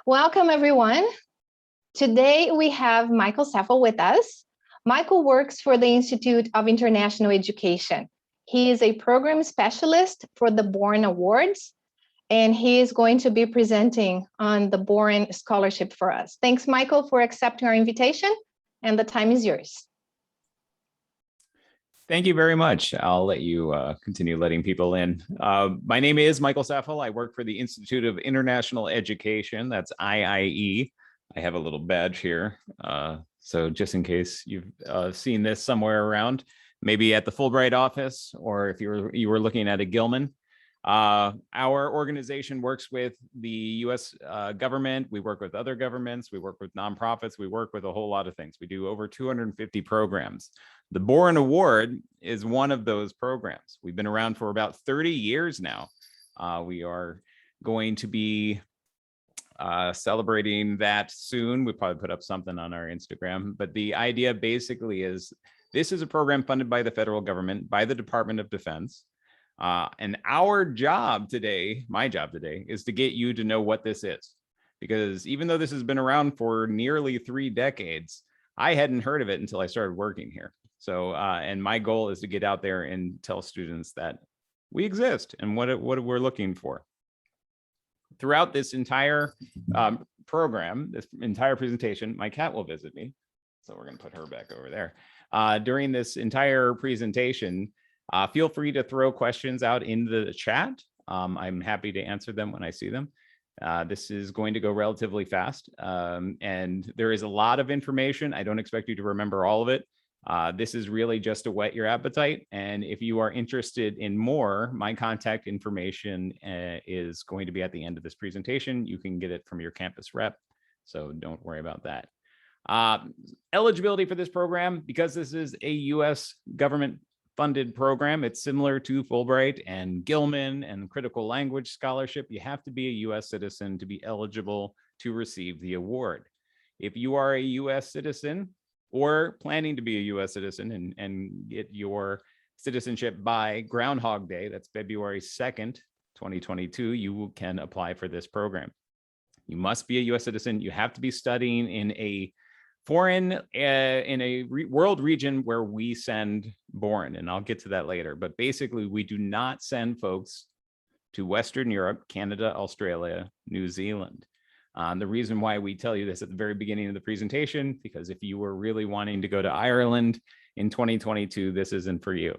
Welcome, everyone. Today, we have Michael Seffel with us. Michael works for the Institute of International Education. He is a program specialist for the Boren Awards, and he is going to be presenting on the Boren Scholarship for us. Thanks, Michael, for accepting our invitation, and the time is yours. Thank you very much. I'll let you continue letting people in. My name is Michael Seffel. I work for the Institute of International Education. That's IIE. I have a little badge here. So just in case you've seen this somewhere around, maybe at the Fulbright office, or if you were looking at a Gilman. Our organization works with the US government. We work with other governments. We work with nonprofits. We work with a whole lot of things. We do over 250 programs. The Boren Award is one of those programs. We've been around for about 30 years now. We are going to be celebrating that soon. We'll probably put up something on our Instagram. But the idea basically is this is a program funded by the federal government, by the Department of Defense. And our job today, my job today, is to get you to know what this is. Because even though this has been around for nearly 3 decades, I hadn't heard of it until I started working here. So, and my goal is to get out there and tell students that we exist and what we're looking for. Throughout this entire program, this entire presentation, my cat will visit me. So we're going to put her back over there. During this entire presentation, feel free to throw questions out in the chat. I'm happy to answer them when I see them. This is going to go relatively fast, and there is a lot of information. I don't expect you to remember all of it. This is really just to whet your appetite. And if you are interested in more, my contact information is going to be at the end of this presentation. You can get it from your campus rep, so don't worry about that. Eligibility for this program, because this is a US government funded program, it's similar to Fulbright and Gilman and Critical Language Scholarship. You have to be a US citizen to be eligible to receive the award. If you are a US citizen or planning to be a US citizen and get your citizenship by Groundhog Day, that's February 2nd, 2022, you can apply for this program. You must be a US citizen. You have to be studying in a foreign, world region where we send Boren, and I'll get to that later. But basically, we do not send folks to Western Europe, Canada, Australia, New Zealand. The reason why we tell you this at the very beginning of the presentation, because if you were really wanting to go to Ireland in 2022, this isn't for you.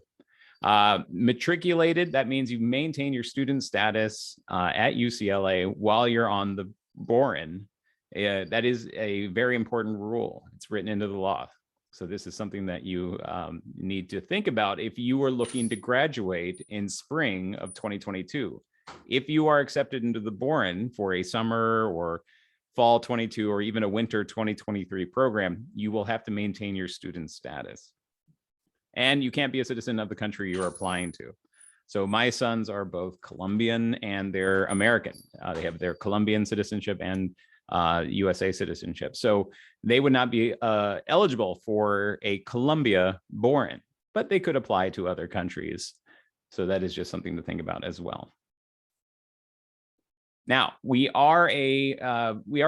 Matriculated, that means you maintain your student status at UCLA while you're on the Boren. That is a very important rule. It's written into the law. So this is something that you need to think about if you are looking to graduate in spring of 2022. If you are accepted into the Boren for a summer or fall 22 or even a winter 2023 program, you will have to maintain your student status. And you can't be a citizen of the country you're applying to. So my sons are both Colombian and they're American. They have their Colombian citizenship and USA citizenship. So they would not be eligible for a Colombia Boren, but they could apply to other countries. So that is just something to think about as well. Now, we are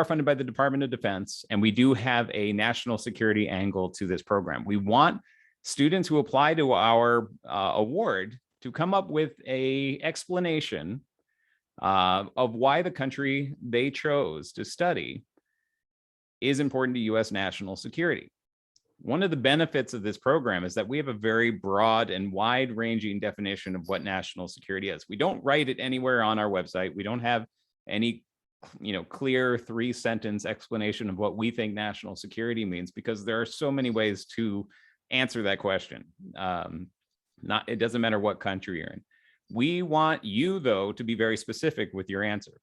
funded by the Department of Defense, and we do have a national security angle to this program. We want students who apply to our award to come up with an explanation of why the country they chose to study is important to US national security. One of the benefits of this program is that we have a very broad and wide-ranging definition of what national security is. We don't write it anywhere on our website. We don't have any clear 3-sentence explanation of what we think national security means, because there are so many ways to answer that question. It doesn't matter what country you're in. We want you, though, to be very specific with your answer.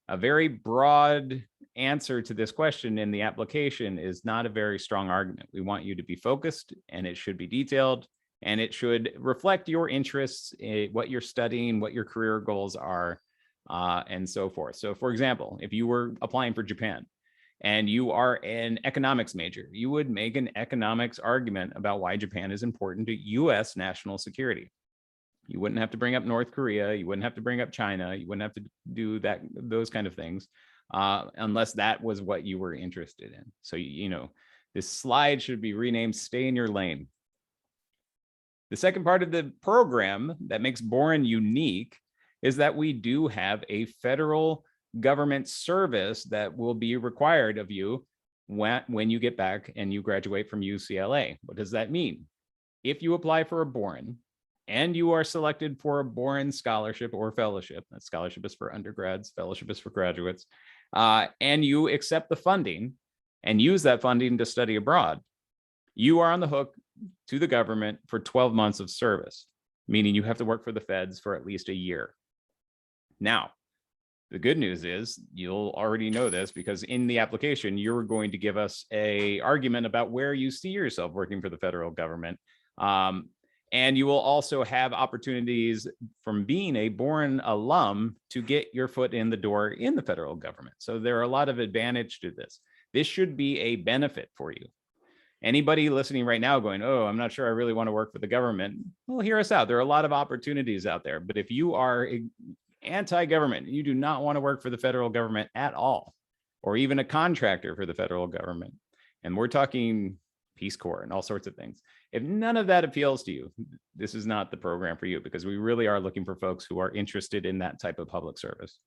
A very broad answer to this question in the application is not a very strong argument. We want you to be focused, and it should be detailed, and it should reflect your interests, what you're studying, what your career goals are, and so forth. So, for example, if you were applying for Japan and you are an economics major, you would make an economics argument about why Japan is important to US national security. You wouldn't have to bring up North Korea. You wouldn't have to bring up China. You wouldn't have to do those kind of things. unless that was what you were interested in. So, this slide should be renamed Stay in Your Lane. The second part of the program that makes Boren unique is that we do have a federal government service that will be required of you when you get back and you graduate from UCLA. What does that mean? If you apply for a Boren and you are selected for a Boren Scholarship or Fellowship, that scholarship is for undergrads, fellowship is for graduates, and you accept the funding and use that funding to study abroad, you are on the hook to the government for 12 months of service, meaning you have to work for the feds for at least a year. Now, the good news is you'll already know this because in the application, you're going to give us an argument about where you see yourself working for the federal government. And you will also have opportunities from being a Boren alum to get your foot in the door in the federal government. So there are a lot of advantage to this. This should be a benefit for you. Anybody listening right now going, oh, I'm not sure I really want to work for the government. Well, hear us out. There are a lot of opportunities out there. But if you are anti-government, you do not want to work for the federal government at all, or even a contractor for the federal government, and we're talking Peace Corps and all sorts of things. If none of that appeals to you, this is not the program for you, because we really are looking for folks who are interested in that type of public service.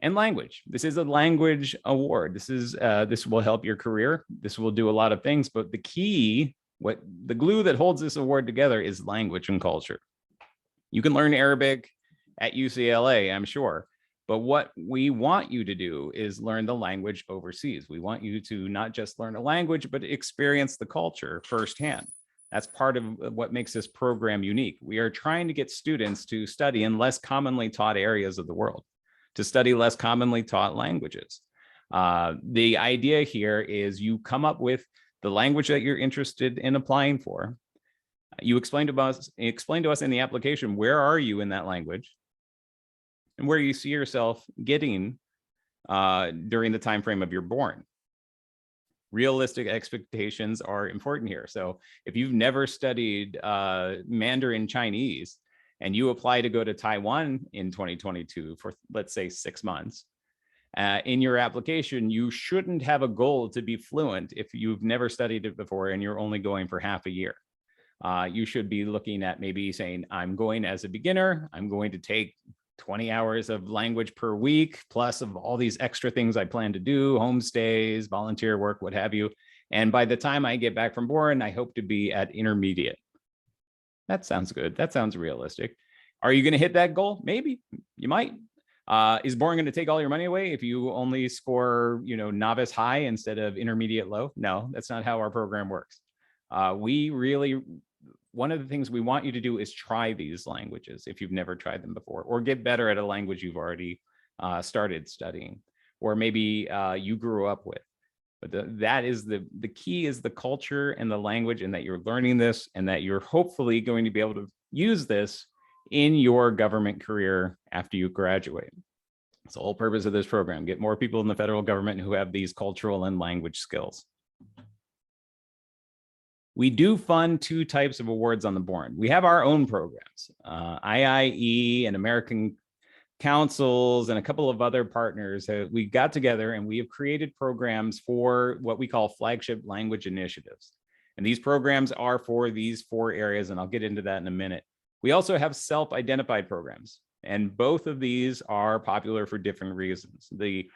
And language. This is a language award. This will help your career. This will do a lot of things, but the key, the glue that holds this award together is language and culture. You can learn Arabic at UCLA, I'm sure, but what we want you to do is learn the language overseas. We want you to not just learn a language, but experience the culture firsthand. That's part of what makes this program unique. We are trying to get students to study in less commonly taught areas of the world, to study less commonly taught languages. The idea here is you come up with the language that you're interested in applying for. You explain to us in the application, where are you in that language and where you see yourself getting during the time frame of your Boren. Realistic expectations are important here. So if you've never studied Mandarin Chinese and you apply to go to Taiwan in 2022 for, let's say, 6 months, in your application, you shouldn't have a goal to be fluent if you've never studied it before and you're only going for half a year. You should be looking at maybe saying, I'm going as a beginner, I'm going to take 20 hours of language per week, plus of all these extra things I plan to do, homestays, volunteer work, what have you. And by the time I get back from Boren, I hope to be at intermediate. That sounds good. That sounds realistic. Are you going to hit that goal? Maybe. You might. Is Boren going to take all your money away if you only score, novice high instead of intermediate low? No, that's not how our program works. One of the things we want you to do is try these languages if you've never tried them before, or get better at a language you've already started studying, or maybe you grew up with. But that is the key is the culture and the language, and that you're learning this and that you're hopefully going to be able to use this in your government career after you graduate. It's the whole purpose of this program, get more people in the federal government who have these cultural and language skills. We do fund 2 types of awards on the Boren. We have our own programs, IIE and American Councils and a couple of other partners. We got together and we have created programs for what we call flagship language initiatives. And these programs are for these 4 areas, and I'll get into that in a minute. We also have self-identified programs, and both of these are popular for different reasons. The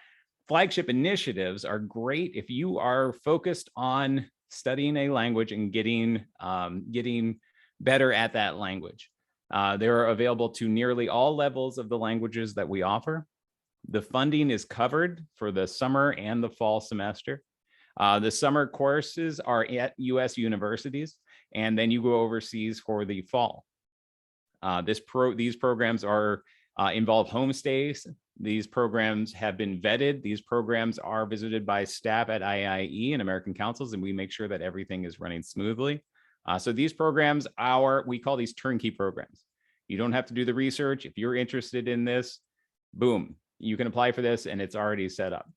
flagship initiatives are great if you are focused on studying a language and getting better at that language. They're available to nearly all levels of the languages that we offer. The funding is covered for the summer and the fall semester. The summer courses are at US universities, and then you go overseas for the fall. These programs involve homestays. These programs have been vetted. These programs are visited by staff at IIE and American Councils, and we make sure that everything is running smoothly. So these programs we call these turnkey programs. You don't have to do the research. If you're interested in this, boom, you can apply for this and it's already set up.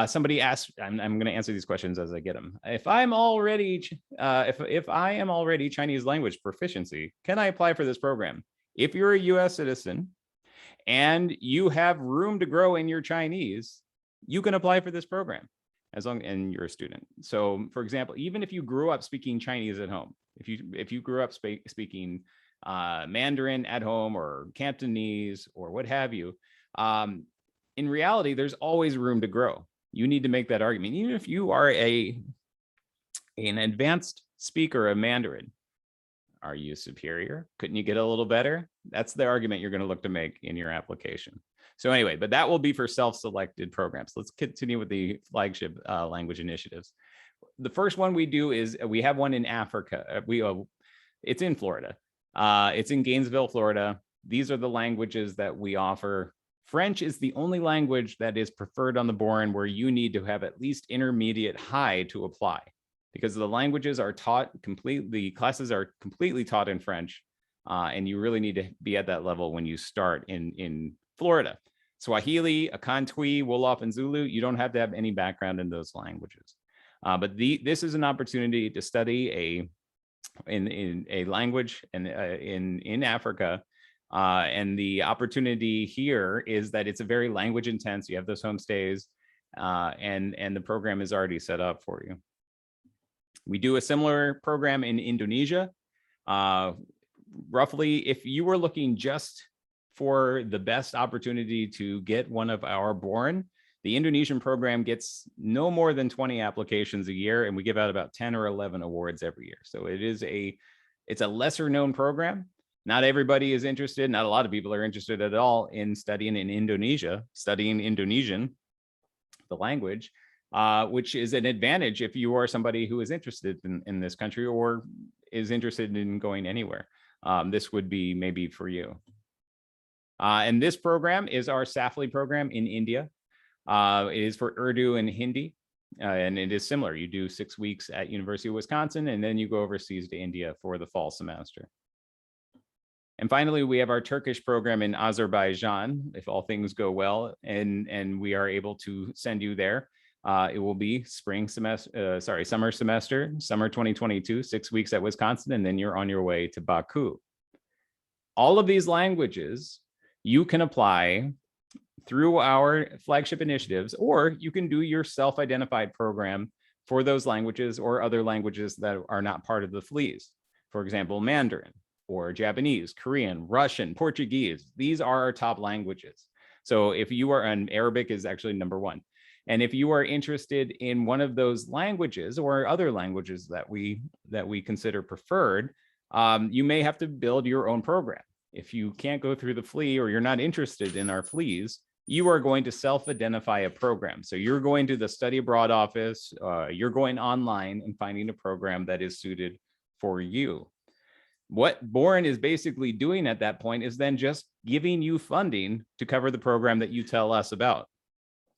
Somebody asked, I'm going to answer these questions as I get them. If I am already Chinese language proficiency, can I apply for this program? If you're a US citizen and you have room to grow in your Chinese, you can apply for this program and you're a student. So for example, even if you grew up speaking Chinese at home, if you grew up speaking Mandarin at home or Cantonese or what have you, in reality, there's always room to grow. You need to make that argument. Even if you are an advanced speaker of Mandarin, are you superior? Couldn't you get a little better? That's the argument you're going to look to make in your application. So anyway, but that will be for self-selected programs. Let's continue with the flagship language initiatives. The first one we do is we have one in Africa. It's in Florida. It's in Gainesville, Florida. These are the languages that we offer. French is the only language that is preferred on the Boren where you need to have at least intermediate high to apply, because the languages are taught the classes are completely taught in French, and you really need to be at that level when you start in Florida. Swahili, Akantwi, Wolof, and Zulu, you don't have to have any background in those languages. But this is an opportunity to study a language in Africa. And the opportunity here is that it's a very language intense. You have those homestays, and the program is already set up for you. We do a similar program in Indonesia. Roughly, if you were looking just for the best opportunity to get one of our Boren, the Indonesian program gets no more than 20 applications a year, and we give out about 10 or 11 awards every year. So it's a lesser known program. Not everybody is interested. Not a lot of people are interested at all in studying in Indonesia, studying Indonesian, the language, which is an advantage if you are somebody who is interested in this country or is interested in going anywhere. This would be maybe for you. And this program is our SAFLI program in India. It is for Urdu and Hindi, and it is similar. You do 6 weeks at University of Wisconsin, and then you go overseas to India for the fall semester. And finally, we have our Turkish program in Azerbaijan, if all things go well, and we are able to send you there. It will be summer semester, summer 2022, 6 weeks at Wisconsin, and then you're on your way to Baku. All of these languages you can apply through our flagship initiatives, or you can do your self-identified program for those languages or other languages that are not part of the FLEs. For example, Mandarin or Japanese, Korean, Russian, Portuguese. These are our top languages. So if you are Arabic is actually number one. And if you are interested in one of those languages or other languages that we consider preferred, you may have to build your own program. If you can't go through the FLE or you're not interested in our FLEs, you are going to self-identify a program. So you're going to the study abroad office, you're going online and finding a program that is suited for you. What Boren is basically doing at that point is then just giving you funding to cover the program that you tell us about.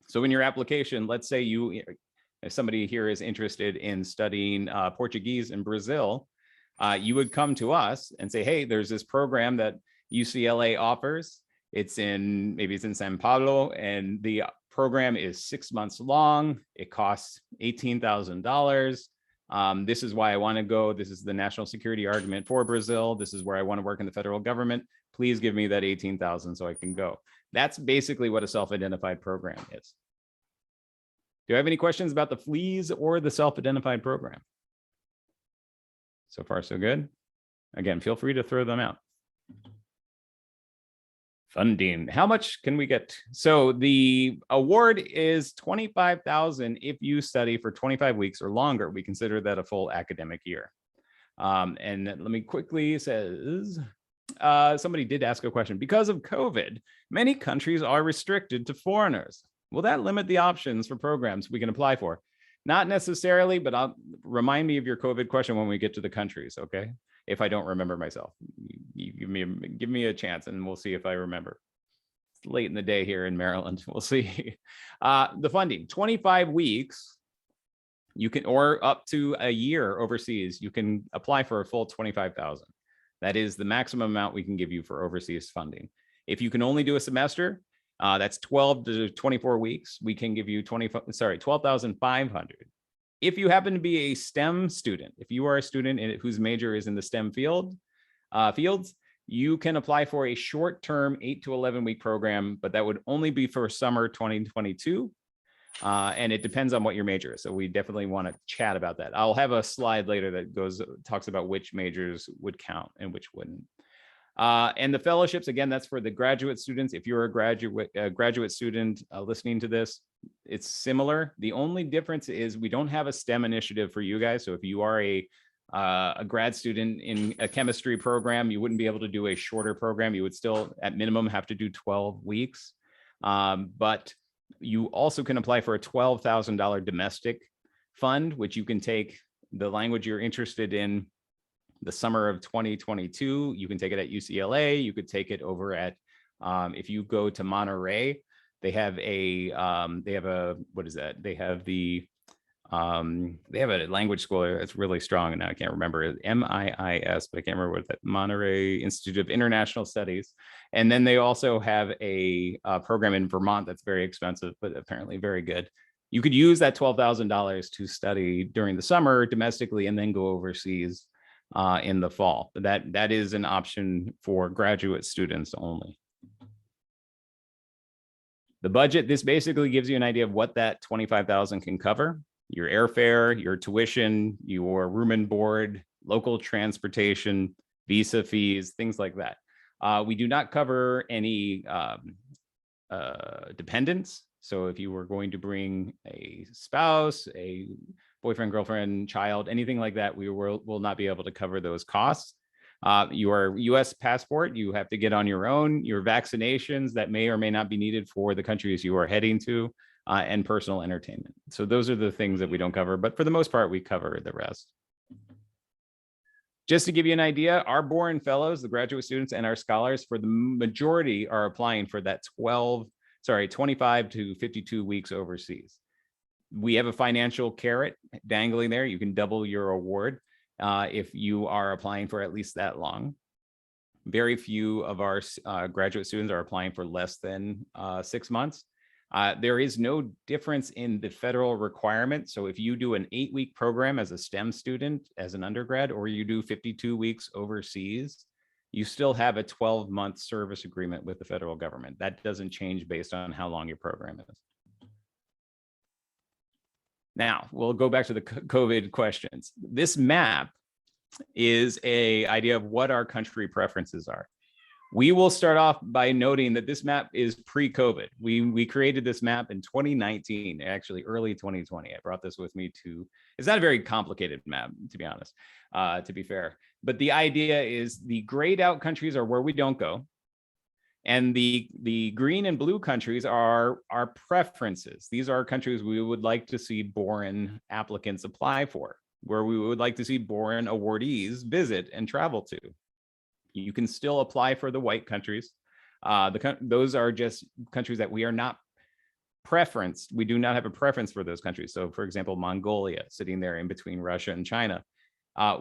So in your application, let's say if somebody here is interested in studying Portuguese in Brazil, you would come to us and say, hey, there's this program that UCLA offers. Maybe it's in Sao Paulo, and the program is 6 months long. It costs $18,000. This is why I want to go. This is the national security argument for Brazil. This is where I want to work in the federal government. Please give me that $18,000 so I can go. That's basically what a self-identified program is. Do you have any questions about the FLEs or the self-identified program? So far, so good. Again, feel free to throw them out. Funding. How much can we get? So the award is $25,000 if you study for 25 weeks or longer. We consider that a full academic year. And let me quickly says, somebody did ask a question. Because of COVID, many countries are restricted to foreigners. Will that limit the options for programs we can apply for? Not necessarily, but remind me of your COVID question when we get to the countries, okay? If I don't remember myself, you give me a chance and we'll see if I remember. It's late in the day here in Maryland. We'll see. The funding, 25 weeks, you can, or up to a year overseas, you can apply for a full $25,000. That is the maximum amount we can give you for overseas funding. If you can only do a semester, that's 12 to 24 weeks. We can give you $12,500. If you happen to be a STEM student, if you are a student whose major is in the STEM fields, you can apply for a short-term 8 to 11 week program, but that would only be for summer 2022. And it depends on what your major is. So we definitely want to chat about that. I'll have a slide later that talks about which majors would count and which wouldn't. And the fellowships, again, that's for the graduate students. If you're a graduate student listening to this, it's similar. The only difference is we don't have a STEM initiative for you guys. So if you are a grad student in a chemistry program, you wouldn't be able to do a shorter program. You would still, at minimum, have to do 12 weeks. But you also can apply for a $12,000 domestic fund, which you can take the language you're interested in the summer of 2022. You can take it at UCLA. You could take it over at, if you go to Monterey, they have a, what is that? They have a language school that's really strong, and now I can't remember it, MIIS, but I can't remember what that, Monterey Institute of International Studies. And then they also have a program in Vermont that's very expensive, but apparently very good. You could use that $12,000 to study during the summer domestically and then go overseas in the fall. That is an option for graduate students only. The budget, this basically gives you an idea of what that $25,000 can cover. Your airfare, your tuition, your room and board, local transportation, visa fees, things like that. We do not cover any dependents. So if you were going to bring a spouse, a boyfriend, girlfriend, child, anything like that, we will not be able to cover those costs. Your US passport, you have to get on your own. Your vaccinations that may or may not be needed for the countries you are heading to. And personal entertainment. So those are the things that we don't cover, but for the most part, we cover the rest. Just to give you an idea, our Boren Fellows, the graduate students and our scholars, for the majority are applying for that 25 to 52 weeks overseas. We have a financial carrot dangling there. You can double your award if you are applying for at least that long. Very few of our graduate students are applying for less than 6 months. There is no difference in the federal requirement. So if you do an 8-week program as a STEM student, as an undergrad, or you do 52 weeks overseas, you still have a 12-month service agreement with the federal government. That doesn't change based on how long your program is. Now, we'll go back to the COVID questions. This map is an idea of what our country preferences are. We will start off by noting that this map is pre-COVID. We created this map in 2019, actually early 2020. I brought this with me to, it's not a very complicated map, to be honest, to be fair. But the idea is the grayed out countries are where we don't go. And the green and blue countries are our preferences. These are countries we would like to see Boren applicants apply for, where we would like to see Boren awardees visit and travel to. You can still apply for the white countries. Those are just countries that we are not preferenced. We do not have a preference for those countries. So for example, Mongolia, sitting there in between Russia and China.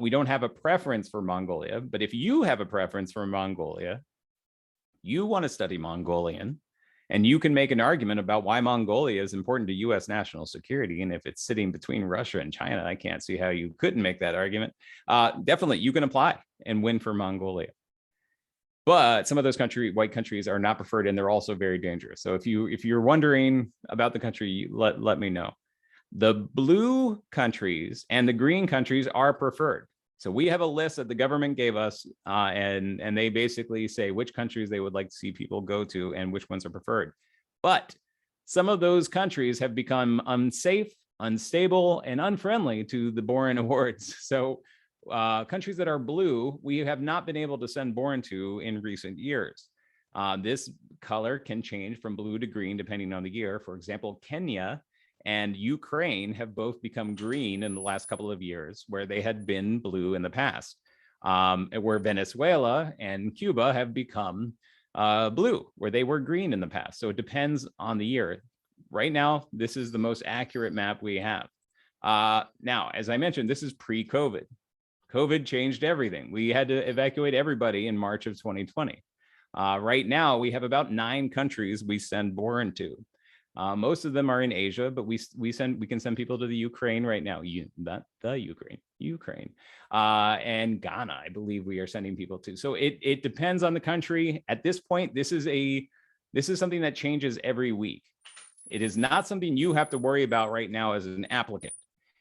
We don't have a preference for Mongolia, but if you have a preference for Mongolia, you want to study Mongolian, and you can make an argument about why Mongolia is important to US national security. And if it's sitting between Russia and China, I can't see how you couldn't make that argument. Definitely, you can apply and win for Mongolia. But some of those white countries are not preferred, and they're also very dangerous. So if you're wondering about the country, let me know. The blue countries and the green countries are preferred. So we have a list that the government gave us, and they basically say which countries they would like to see people go to and which ones are preferred. But some of those countries have become unsafe, unstable, and unfriendly to the Boren Awards. So countries that are blue, we have not been able to send Boren to in recent years. This color can change from blue to green depending on the year. For example, Kenya and Ukraine have both become green in the last couple of years, where they had been blue in the past. Where Venezuela and Cuba have become blue, where they were green in the past. So it depends on the year. Right now, this is the most accurate map we have. Now, as I mentioned, this is pre-COVID. COVID changed everything. We had to evacuate everybody in March of 2020. Right now, we have about 9 countries we send Boren to. Most of them are in Asia, but we can send people to the Ukraine right now. Not the Ukraine, Ukraine, and Ghana, I believe we are sending people to. So it depends on the country. At this point, this is something that changes every week. It is not something you have to worry about right now as an applicant.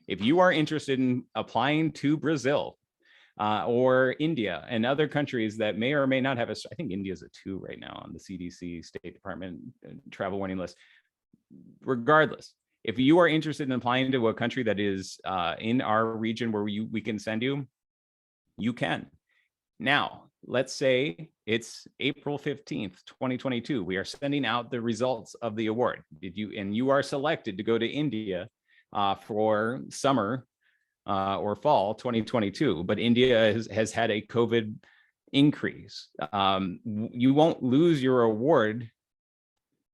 If you are interested in applying to Brazil or India and other countries that may or may not have I think India is a 2 right now on the CDC State Department travel warning list. Regardless, if you are interested in applying to a country that is in our region where we can send you, you can. Now, let's say it's April 15th, 2022. We are sending out the results of the award. You are selected to go to India for summer or fall 2022, but India has had a COVID increase. You won't lose your award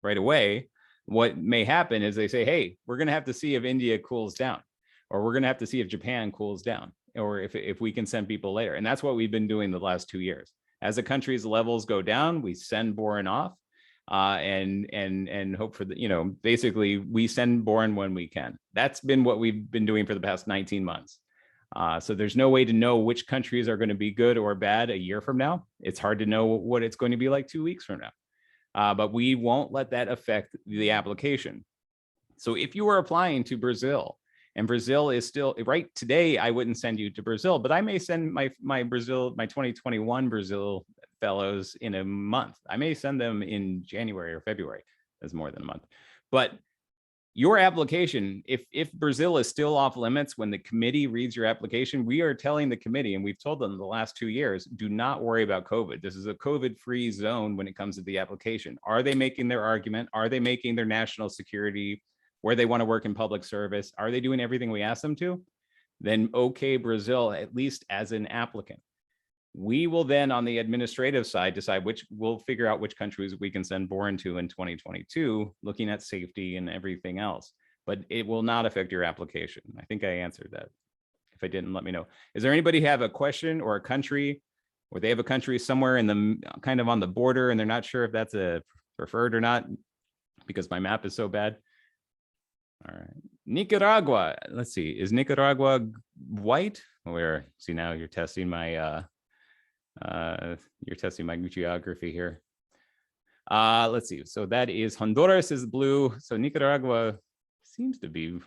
right away. What may happen is they say, hey, we're going to have to see if India cools down, or we're going to have to see if Japan cools down, or if we can send people later. And that's what we've been doing the last 2 years. As the country's levels go down, we send Boren off and hope for the, basically we send Boren when we can. That's been what we've been doing for the past 19 months. So there's no way to know which countries are going to be good or bad a year from now. It's hard to know what it's going to be like 2 weeks from now. But we won't let that affect the application. So if you are applying to Brazil, and Brazil is still right today, I wouldn't send you to Brazil, but I may send my 2021 Brazil fellows in a month. I may send them in January or February. That's more than a month. But your application, if Brazil is still off limits when the committee reads your application, we are telling the committee, and we've told them the last 2 years, do not worry about COVID. This is a COVID-free zone when it comes to the application. Are they making their argument? Are they making their national security, where they want to work in public service? Are they doing everything we ask them to? Then okay, Brazil, at least as an applicant. We will then on the administrative side decide we'll figure out which countries we can send Boren to in 2022, looking at safety and everything else, but it will not affect your application. I think I answered that. If I didn't, let me know. Is there anybody have a question or a country, or they have a country somewhere in the kind of on the border and they're not sure if that's a preferred or not because my map is so bad? All right, Nicaragua. Let's see, is Nicaragua white? Where, see, now you're testing my geography here. Let's see. So that is Honduras is blue. So Nicaragua seems to be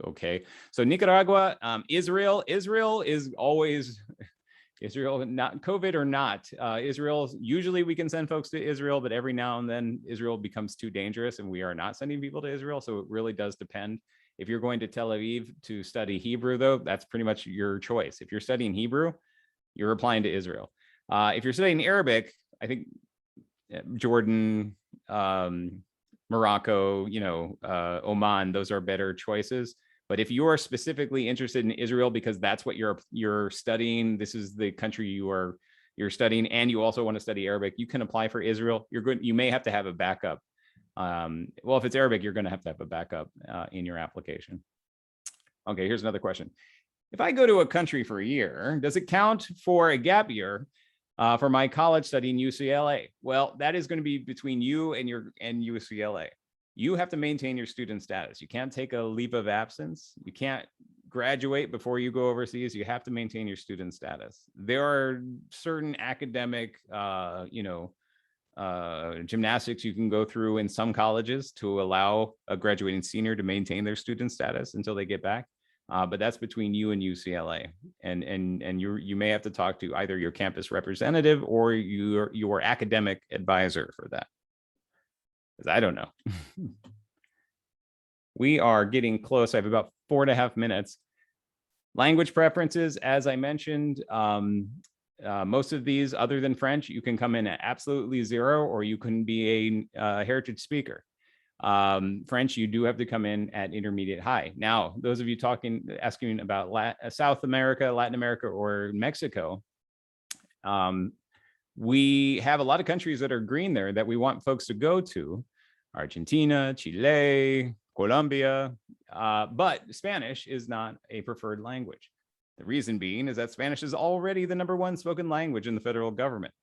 okay. So Nicaragua, Israel is always Israel, not COVID or not. Israel, usually we can send folks to Israel, but every now and then Israel becomes too dangerous and we are not sending people to Israel. So it really does depend. If you're going to Tel Aviv to study Hebrew, though, that's pretty much your choice. If you're studying Hebrew, you're applying to Israel. If you're studying Arabic, I think Jordan, Morocco, Oman, those are better choices. But if you are specifically interested in Israel because that's what you're studying, this is the country you're studying, and you also want to study Arabic, you can apply for Israel. You may have to have a backup. Well, if it's Arabic, you're going to have a backup in your application. Okay, here's another question. If I go to a country for a year, does it count for a gap year for my college study in UCLA? Well, that is going to be between you and UCLA. You have to maintain your student status. You can't take a leave of absence. You can't graduate before you go overseas. You have to maintain your student status. There are certain academic, gymnastics you can go through in some colleges to allow a graduating senior to maintain their student status until they get back. But that's between you and UCLA, and you may have to talk to either your campus representative or your academic advisor for that, because I don't know. We are getting close. I have about 4.5 minutes. Language preferences, as I mentioned, most of these, other than French, you can come in at absolutely 0, or you can be a heritage speaker. French, you do have to come in at intermediate high. Now, those of you asking about South America, Latin America, or Mexico, we have a lot of countries that are green there that we want folks to go to: Argentina, Chile, Colombia, but Spanish is not a preferred language. The reason being is that Spanish is already the #1 spoken language in the federal government.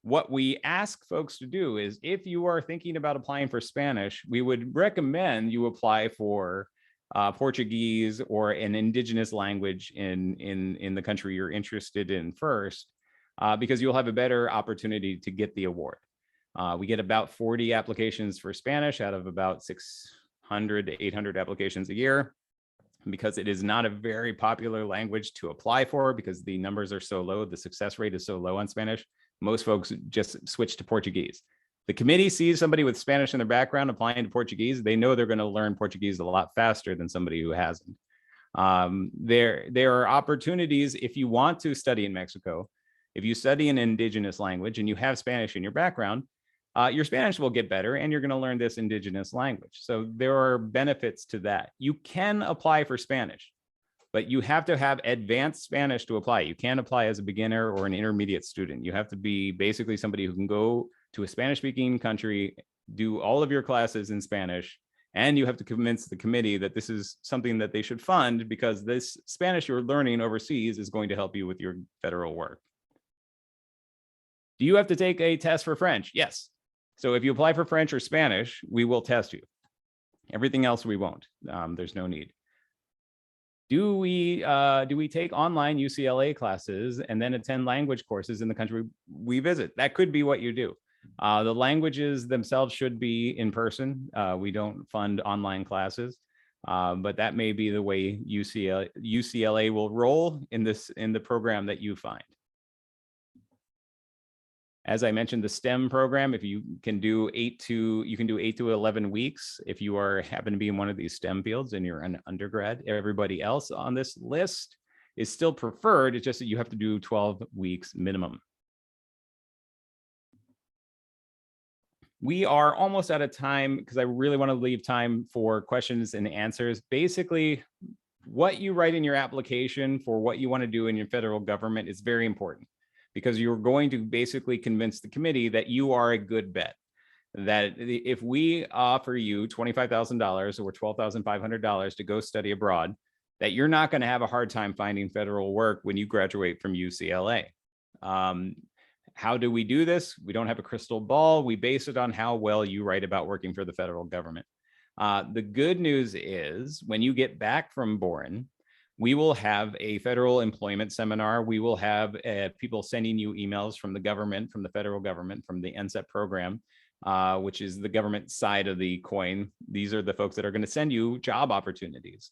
What we ask folks to do is, if you are thinking about applying for Spanish, we would recommend you apply for Portuguese or an indigenous language in the country you're interested in first, because you'll have a better opportunity to get the award. We get about 40 applications for Spanish out of about 600 to 800 applications a year. Because it is not a very popular language to apply for, because the numbers are so low, the success rate is so low on Spanish, most folks just switch to Portuguese. The committee sees somebody with Spanish in their background applying to Portuguese, they know they're going to learn Portuguese a lot faster than somebody who hasn't. There are opportunities if you want to study in Mexico. If you study an indigenous language and you have Spanish in your background, your Spanish will get better and you're going to learn this indigenous language. So there are benefits to that. You can apply for Spanish, but you have to have advanced Spanish to apply. You can't apply as a beginner or an intermediate student. You have to be basically somebody who can go to a Spanish-speaking country, do all of your classes in Spanish, and you have to convince the committee that this is something that they should fund because this Spanish you're learning overseas is going to help you with your federal work. Do you have to take a test for French? Yes. So if you apply for French or Spanish, we will test you. Everything else we won't. There's no need. Do we take online UCLA classes and then attend language courses in the country we visit? That could be what you do. The languages themselves should be in person. We don't fund online classes, but that may be the way UCLA will roll in the program that you find. As I mentioned, the STEM program, if you can do 8 to 11 weeks, if you happen to be in one of these STEM fields and you're an undergrad. Everybody else on this list is still preferred. It's just that you have to do 12 weeks minimum. We are almost out of time because I really want to leave time for questions and answers. Basically, what you write in your application for what you want to do in your federal government is very important, because you're going to basically convince the committee that you are a good bet. That if we offer you $25,000 or $12,500 to go study abroad, that you're not going to have a hard time finding federal work when you graduate from UCLA. How do we do this? We don't have a crystal ball. We base it on how well you write about working for the federal government. The good news is when you get back from Boren, we will have a federal employment seminar. We will have people sending you emails from the government, from the federal government, from the NSEP program, which is the government side of the coin. These are the folks that are going to send you job opportunities.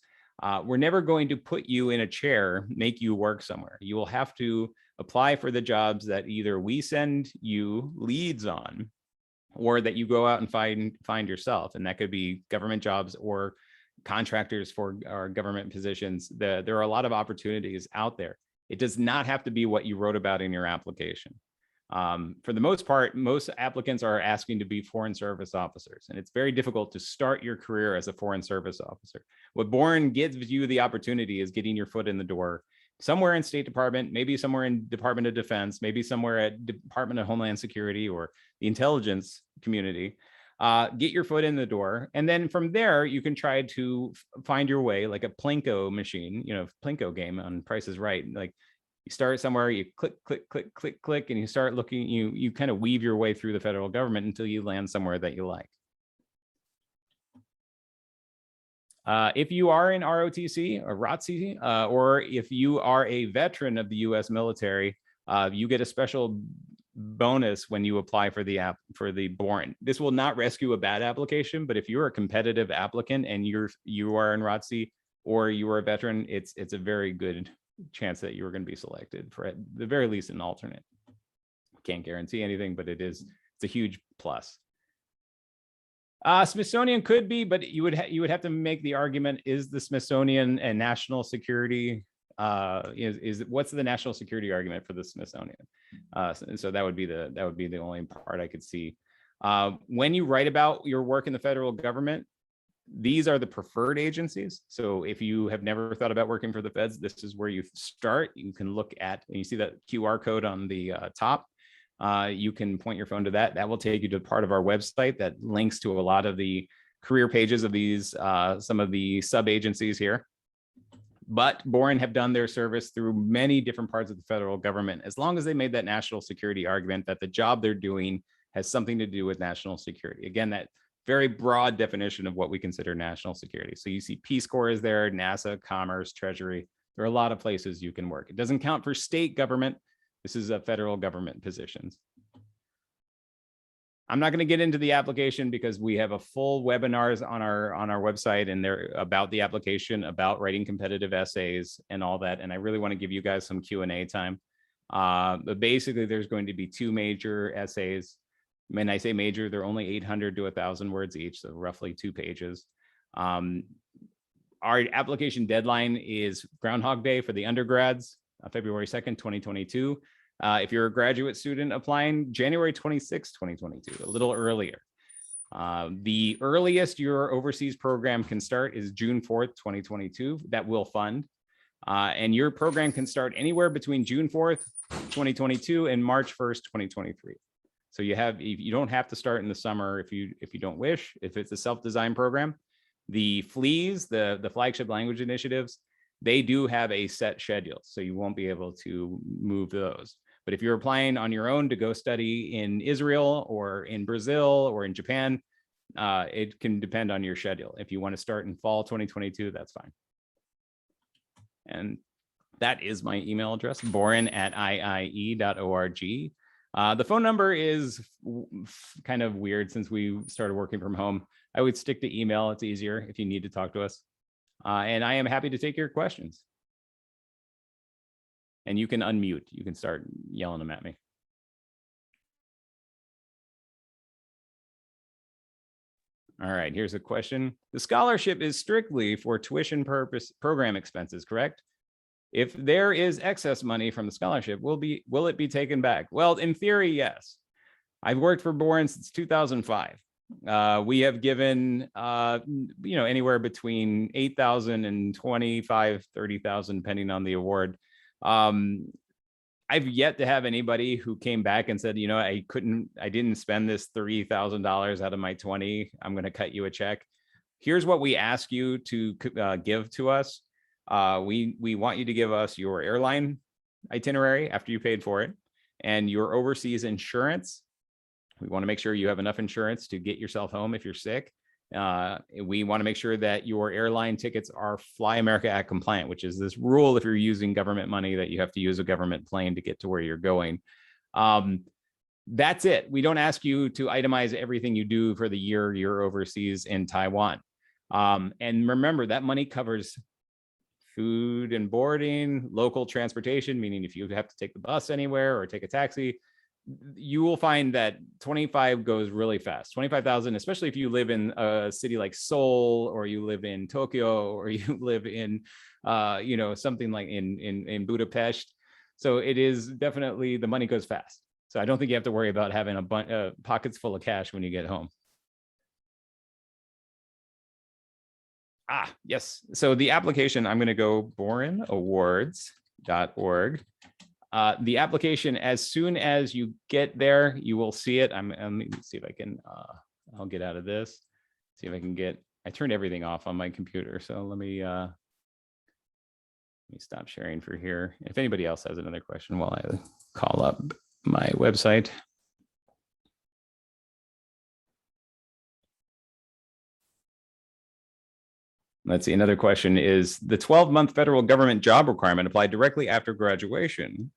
We're never going to put you in a chair, make you work somewhere. You will have to apply for the jobs that either we send you leads on, or that you go out and find yourself. And that could be government jobs or contractors for our government positions. There are a lot of opportunities out there. It does not have to be what you wrote about in your application. For the most part, most applicants are asking to be foreign service officers, and it's very difficult to start your career as a foreign service officer. What Boren gives you the opportunity is getting your foot in the door somewhere in State Department, maybe somewhere in Department of Defense, maybe somewhere at Department of Homeland Security or the intelligence community. Get your foot in the door. And then from there, you can try to find your way like a Plinko machine, Plinko game on Price is Right. Like you start somewhere, you click, click, click, click, click, and you start looking, you kind of weave your way through the federal government until you land somewhere that you like. If you are in ROTC or ROTC, or if you are a veteran of the U.S. military, you get a special bonus when you apply for the Boren. This will not rescue a bad application, but if you're a competitive applicant and you are in ROTC or you are a veteran, it's a very good chance that you are going to be selected for at the very least an alternate. Can't guarantee anything, but it's a huge plus. Smithsonian could be, but you would have to make the argument: is the Smithsonian and national security? What's the national security argument for the Smithsonian? So that would be the only part I could see. When you write about your work in the federal government, these are the preferred agencies. So if you have never thought about working for the feds, this is where you start. You can look at, and you see that QR code on the top. You can point your phone to that. That will take you to part of our website that links to a lot of the career pages of these, some of the sub-agencies here. But Boren have done their service through many different parts of the federal government, as long as they made that national security argument that the job they're doing has something to do with national security. Again, that very broad definition of what we consider national security. So you see Peace Corps is there, NASA, Commerce, Treasury. There are a lot of places you can work. It doesn't count for state government. This is a federal government positions. I'm not going to get into the application because we have a full webinars on our website, and they're about the application, about writing competitive essays and all that. And I really want to give you guys some Q&A time. But basically, there's going to be 2 major essays. When I say major, they're only 800 to 1,000 words each, so roughly 2 pages. Our application deadline is Groundhog Day for the undergrads, February 2nd, 2022. If you're a graduate student applying, January 26, 2022, a little earlier. The earliest your overseas program can start is June 4th, 2022. That will fund. And your program can start anywhere between June 4th, 2022 and March 1st, 2023. So you don't have to start in the summer if you don't wish. If it's a self-designed program, the FLEs, the flagship language initiatives, they do have a set schedule, so you won't be able to move those. But if you're applying on your own to go study in Israel or in Brazil or in Japan, it can depend on your schedule. If you want to start in fall 2022, that's fine. And that is my email address, boren@iie.org. The phone number is kind of weird since we started working from home. I would stick to email. It's easier if you need to talk to us. And I am happy to take your questions. And you can unmute. You can start yelling them at me. All right, here's a question. The scholarship is strictly for tuition purpose program expenses, correct? If there is excess money from the scholarship, will it be taken back? Well, in theory, yes. I've worked for Boren since 2005. We have given, anywhere between 8,000 and 25, 30,000, depending on the award. I've yet to have anybody who came back and said, I didn't spend this $30,000 out of my 20. I'm going to cut you a check. Here's what we ask you to give to us. We want you to give us your airline itinerary after you paid for it, and your overseas insurance. We want to make sure you have enough insurance to get yourself home if you're sick. We want to make sure that your airline tickets are Fly America Act compliant, which is this rule if you're using government money that you have to use a government plane to get to where you're going. That's it. We don't ask you to itemize everything you do for the year you're overseas in Taiwan. And remember, that money covers food and boarding, local transportation, meaning if you have to take the bus anywhere or take a taxi, you will find that 25 goes really fast. 25,000, especially if you live in a city like Seoul, or you live in Tokyo, or you live in, something like in Budapest. So it is definitely, the money goes fast. So I don't think you have to worry about having a pockets full of cash when you get home. Yes. So the application, I'm going to go borenawards.org. The application, as soon as you get there, you will see it. Let me see if I can, I'll get out of this. See if I can I turned everything off on my computer. So let me stop sharing for here. If anybody else has another question while I call up my website. Let's see, another question is, the 12-month federal government job requirement applied directly after graduation.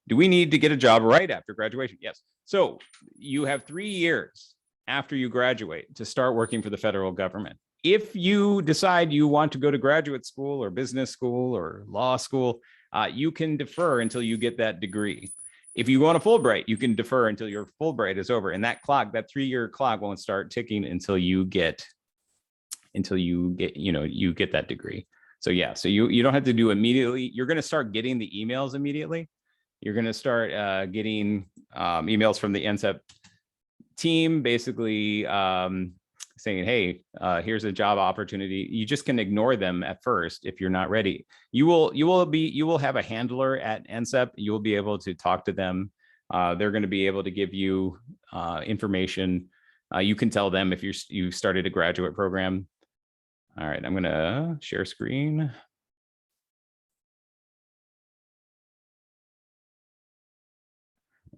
Do we need to get a job right after graduation? Yes. So you have 3 years after you graduate to start working for the federal government. If you decide you want to go to graduate school or business school or law school, you can defer until you get that degree. If you want a Fulbright, you can defer until your Fulbright is over. And that 3-year clock won't start ticking until you get that degree. So yeah, so you don't have to do immediately. You're going to start getting the emails immediately. You're going to start getting emails from the NCEP team, basically saying, hey, here's a job opportunity. You just can ignore them at first if you're not ready. You will have a handler at NCEP. You will be able to talk to them. They're going to be able to give you information. You can tell them if you started a graduate program. All right, I'm going to share screen.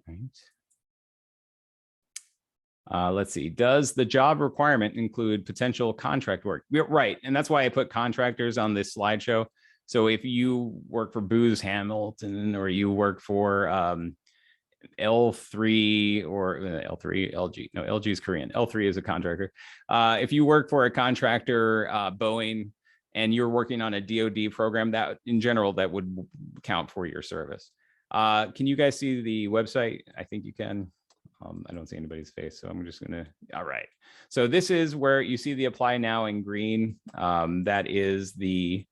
Right. Let's see. Does the job requirement include potential contract work? Right. And that's why I put contractors on this slideshow. So if you work for Booz Hamilton, or you work for L3 or L3, LG, no, LG is Korean. L3 is a contractor. If you work for a contractor, Boeing, and you're working on a DoD program, that in general, that would count for your service. Can you guys see the website? I think you can. I don't see anybody's face, so I'm just gonna, all right. So this is where you see the apply now in green. That is the,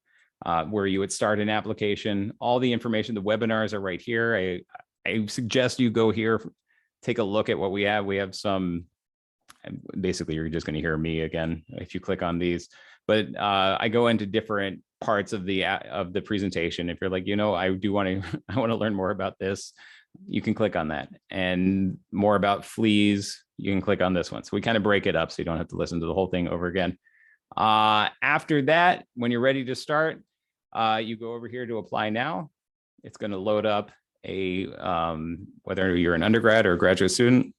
where you would start an application. All the information, the webinars are right here. I suggest you go here, take a look at what we have. We have some, basically you're just gonna hear me again if you click on these, but I go into different parts of the presentation. If you're like, I do want to, I want to learn more about this, you can click on that, and more about fleas, you can click on this one. So we kind of break it up so you don't have to listen to the whole thing over again. After that, when you're ready to start, you go over here to apply now. It's going to load up a, whether you're an undergrad or a graduate student,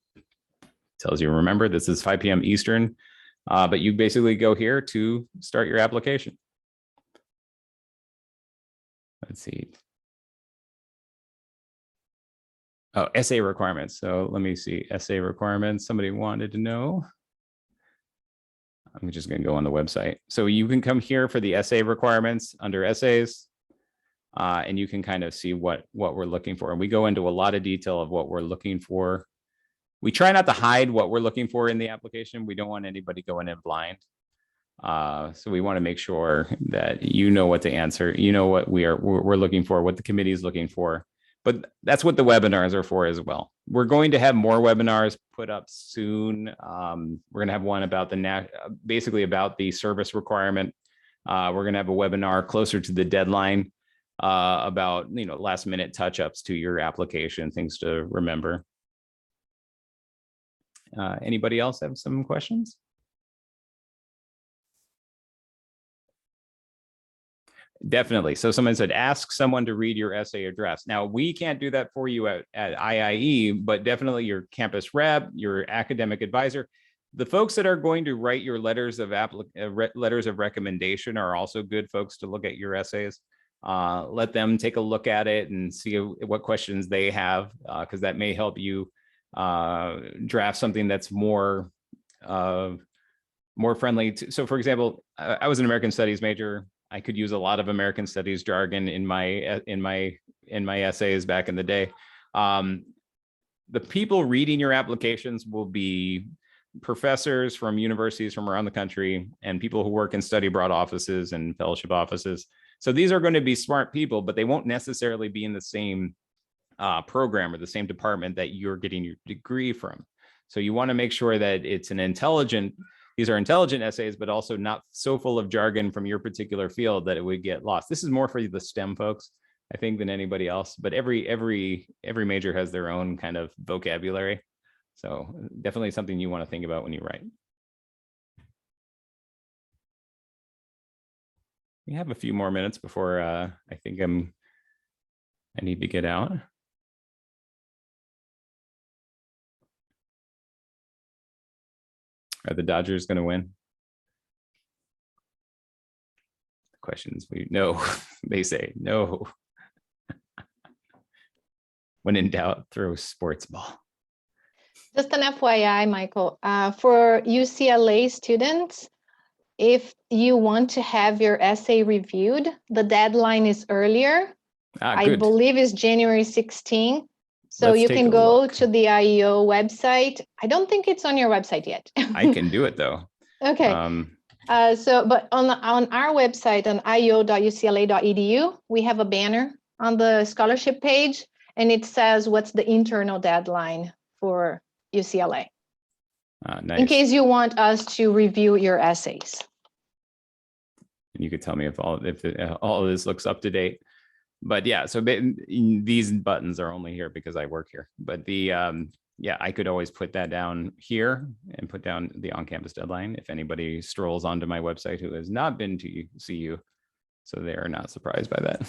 tells you, remember, this is 5 p.m. Eastern, but you basically go here to start your application. Let's see. Oh, essay requirements. So let me see, essay requirements. Somebody wanted to know. I'm just going to go on the website. So you can come here for the essay requirements under essays, and you can kind of see what we're looking for. And we go into a lot of detail of what we're looking for. We try not to hide what we're looking for in the application. We don't want anybody going in blind. So we want to make sure that you know what to answer, what we're looking for, what the committee is looking for. But that's what the webinars are for as well. We're going to have more webinars put up soon. We're going to have one about basically about the service requirement. We're going to have a webinar closer to the deadline about last minute touch-ups to your application, things to remember. Anybody else have some questions? Definitely. So someone said, ask someone to read your essay or draft. Now, we can't do that for you at IIE, but definitely your campus rep, your academic advisor, the folks that are going to write your letters of recommendation are also good folks to look at your essays. Let them take a look at it and see what questions they have, because that may help you draft something that's more friendly. So for example, I was an American Studies major. I could use a lot of American Studies jargon in my essays back in the day. The people reading your applications will be professors from universities from around the country and people who work in study abroad offices and fellowship offices. So these are going to be smart people, but they won't necessarily be in the same program or the same department that you're getting your degree from. So you want to make sure that it's these are intelligent essays, but also not so full of jargon from your particular field that it would get lost. This is more for the STEM folks, I think, than anybody else, but every major has their own kind of vocabulary. So definitely something you want to think about when you write. We have a few more minutes before I think I need to get out. Are the Dodgers going to win? The questions no, they say no. When in doubt, throw sports ball. Just an FYI, Michael, for UCLA students, if you want to have your essay reviewed, the deadline is earlier. I believe it's January 16. So you can go to the IEO website. I don't think it's on your website yet. I can do it though. Okay. But on our website, on ieo.ucla.edu, we have a banner on the scholarship page, and it says what's the internal deadline for UCLA. Nice. In case you want us to review your essays. You could tell me if all of this looks up to date. But yeah, so these buttons are only here because I work here. But yeah, I could always put that down here and put down the on-campus deadline if anybody strolls onto my website who has not been to CU, so they are not surprised by that.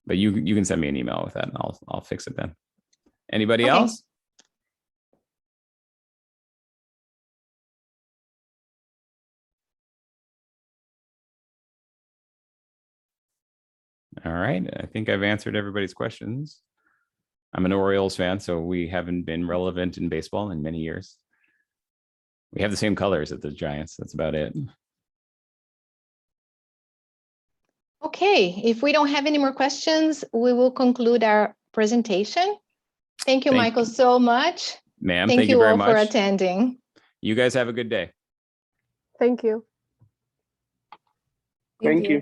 But you can send me an email with that, and I'll fix it then. Anybody else? All right. I think I've answered everybody's questions. I'm an Orioles fan, so we haven't been relevant in baseball in many years. We have the same colors as the Giants. That's about it. Okay, if we don't have any more questions, we will conclude our presentation. Thank you, Michael, so much. Ma'am, thank you very all much for attending. You guys have a good day. Thank you. Thank you.